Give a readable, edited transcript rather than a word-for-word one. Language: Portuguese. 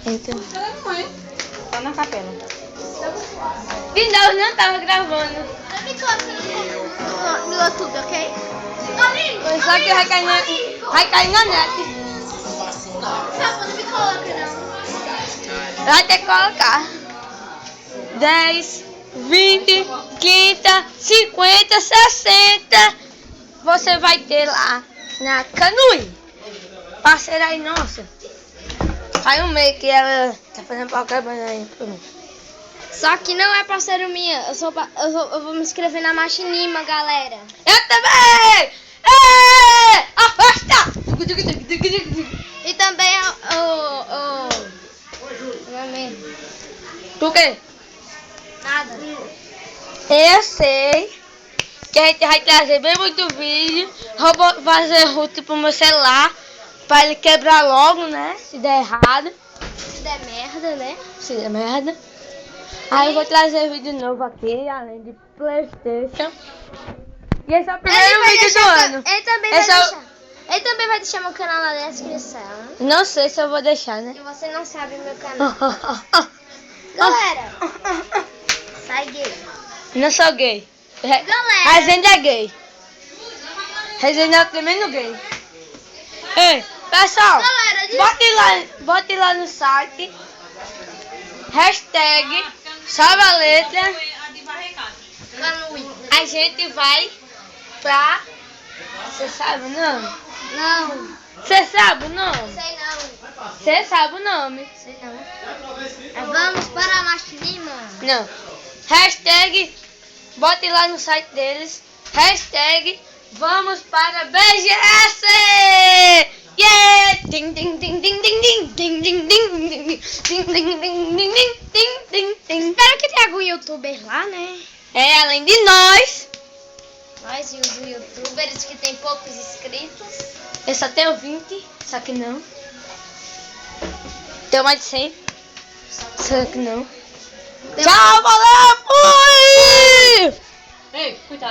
Então. Cadê a mamãe? Tá na capela. De novo, não tava gravando. Me coloca no YouTube, ok? Só que vai cair na net. Não, não me coloca, não. Vai ter que colocar. 10, 20, 30, 50, 60. Você vai ter lá na Canui. Parceira aí, nossa. Faz um mês que ela tá fazendo propaganda aí pra mim. Só que não é parceiro minha. Eu vou me inscrever na Machinima, galera. Eu também! Ê! Afasta! E também meu amigo. Por quê? Nada. Eu sei que a gente vai trazer bem muito vídeo. Vou fazer root pro meu celular pra ele quebrar logo, né? Se der errado. Se der merda, né? Se der merda. Aí eu vou trazer vídeo novo aqui, além de PlayStation. E esse é o primeiro vídeo do ano. Ele também vai deixar meu canal na descrição. Não sei se eu vou deixar, né? E você não sabe meu canal. Galera, sai gay. Não sou gay. Galera. Resende é gay. Resende é o primeiro gay. Ei, pessoal, Galera, bote lá no site. Hashtag salve a letra. A gente vai pra... Você sabe o nome? Não. Você sabe o nome? Sei não. Você sabe o nome? Sei não. Vamos para a Machinima. Não. Hashtag, bote lá no site deles. Hashtag, vamos para BGS! Yeah! Ding, ding, ding, ding, ding, ding, ding, ding, ding, ding, ding, ding, ding, ding, ding, ding, ding. Espero que tenha algum youtuber lá, né? É, além de nós, Nós e os youtubers que tem poucos inscritos. eu só tenho 20, só que não. Tenho mais de 100, só que não. Tchau, valeu, fui! Ei, cuidado.